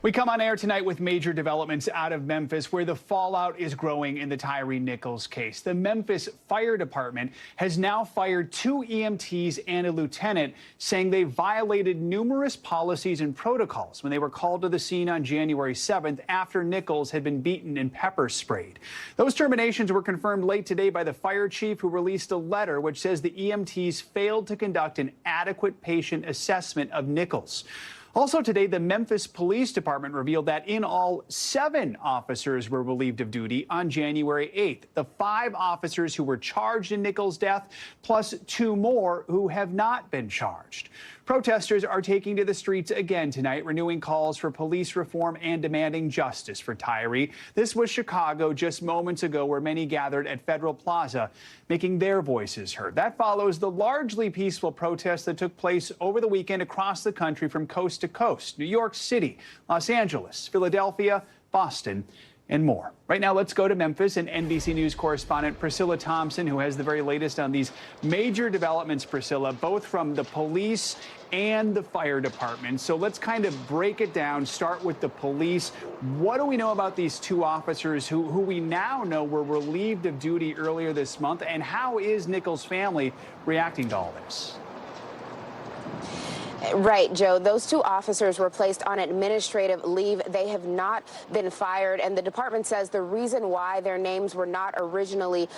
We come on air tonight with major developments out of Memphis, where the fallout is growing in the Tyre Nichols case. The Memphis Fire Department has now fired 2 EMTs and a lieutenant, saying they violated numerous policies and protocols when they were called to the scene on January 7th after Nichols had been beaten and pepper sprayed. Those terminations were confirmed late today by the fire chief, who released a letter which says the EMTs failed to conduct an adequate patient assessment of Nichols. Also today, the Memphis Police Department revealed that in all 7 officers were relieved of duty on January 8th. The 5 officers who were charged in Nichols' death, plus 2 more who have not been charged. Protesters are taking to the streets again tonight, renewing calls for police reform and demanding justice for Tyre. This was Chicago just moments ago, where many gathered at Federal Plaza, making their voices heard. That follows the largely peaceful protests that took place over the weekend across the country from coast to coast: New York City, Los Angeles, Philadelphia, Boston, and more. Right now, let's go to Memphis and NBC News correspondent Priscilla Thompson, who has the very latest on these major developments, Priscilla, both from the police and the fire department. So let's kind of break it down, start with the police. What do we know about these 2 officers who we now know were relieved of duty earlier this month, and how is Nichols' family reacting to all this? Right, Joe. Those 2 officers were placed on administrative leave. They have not been fired, and the department says the reason why their names were not originally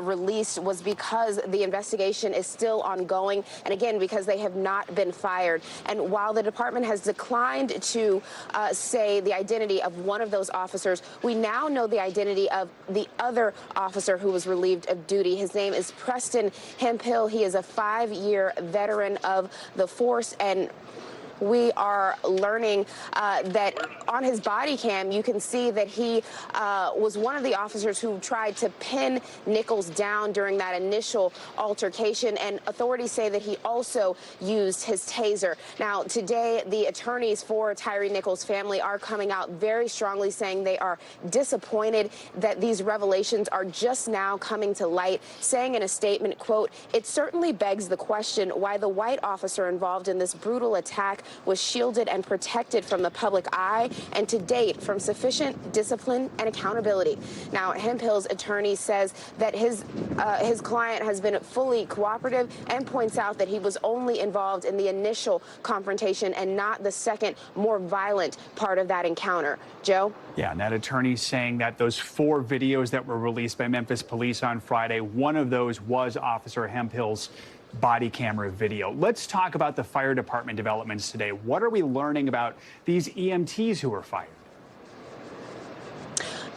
released was because the investigation is still ongoing, and again, because they have not been fired. And while the department has declined to say the identity of one of those officers, we now know the identity of the other officer who was relieved of duty. His name is Preston Hemphill. He is a 5-year veteran of the force, and we are learning that on his body cam, you can see that he was one of the officers who tried to pin Nichols down during that initial altercation, and authorities say that he also used his taser. Now, today, the attorneys for Tyre Nichols' family are coming out very strongly, saying they are disappointed that these revelations are just now coming to light, saying in a statement, quote, "It certainly begs the question why the white officer involved in this brutal attack was shielded and protected from the public eye, and to date from sufficient discipline and accountability." Now, Hemphill's attorney says that his client has been fully cooperative and points out that he was only involved in the initial confrontation and not the second, more violent part of that encounter. Joe? Yeah, and that attorney's saying that those 4 videos that were released by Memphis police on Friday, one of those was Officer Hemphill's body camera video. Let's talk about the fire department developments today. What are we learning about these EMTs who were fired?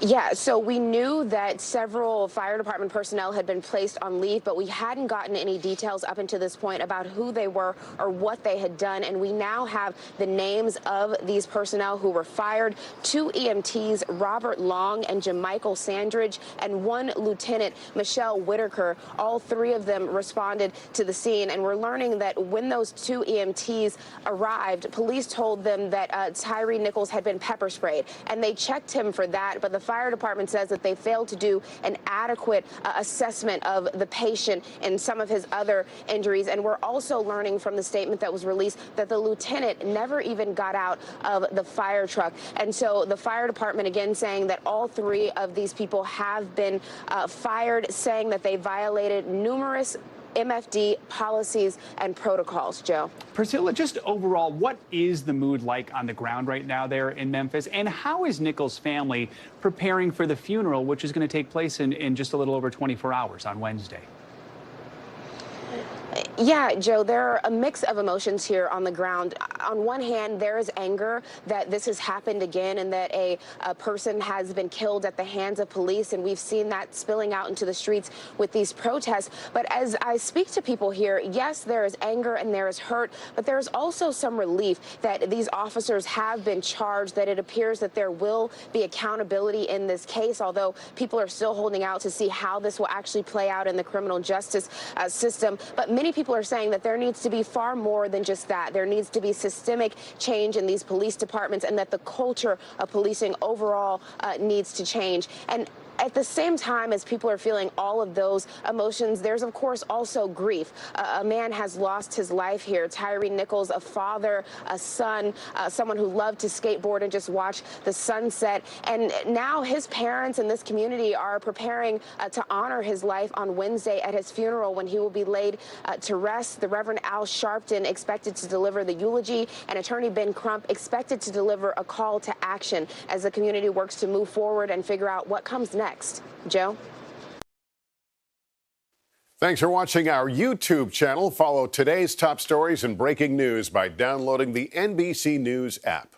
Yeah, so we knew that several fire department personnel had been placed on leave, but we hadn't gotten any details up until this point about who they were or what they had done. And we now have the names of these personnel who were fired: 2 EMTs, Robert Long and Jamichael Sandridge, and 1 Lieutenant, Michelle Whitaker. All 3 of them responded to the scene. And we're learning that when those 2 EMTs arrived, police told them that Tyre Nichols had been pepper sprayed, and they checked him for that. But the fire department says that they failed to do an adequate assessment of the patient and some of his other injuries. And we're also learning from the statement that was released that the lieutenant never even got out of the fire truck. And so the fire department again saying that all 3 of these people have been fired, saying that they violated numerous MFD policies and protocols. Joe? Priscilla, just overall, what is the mood like on the ground right now there in Memphis? And how is Nichols' family preparing for the funeral, which is going to take place in just a little over 24 hours on Wednesday? Yeah, Joe, there are a mix of emotions here on the ground. On one hand, there is anger that this has happened again and that a person has been killed at the hands of police, and we've seen that spilling out into the streets with these protests. But as I speak to people here, yes, there is anger and there is hurt, but there is also some relief that these officers have been charged, that it appears that there will be accountability in this case, although people are still holding out to see how this will actually play out in the criminal justice system. But many people are saying that there needs to be far more than just that. There needs to be systemic change in these police departments, and that the culture of policing overall needs to change. And At the same time as people are feeling all of those emotions, there's, of course, also grief. A man has lost his life here. Tyre Nichols, a father, a son, someone who loved to skateboard and just watch the sunset. And now his parents and this community are preparing to honor his life on Wednesday at his funeral, when he will be laid to rest. The Reverend Al Sharpton expected to deliver the eulogy, and Attorney Ben Crump expected to deliver a call to action as the community works to move forward and figure out what comes next. Joe? Thanks for watching our YouTube channel. Follow today's top stories and breaking news by downloading the NBC News app.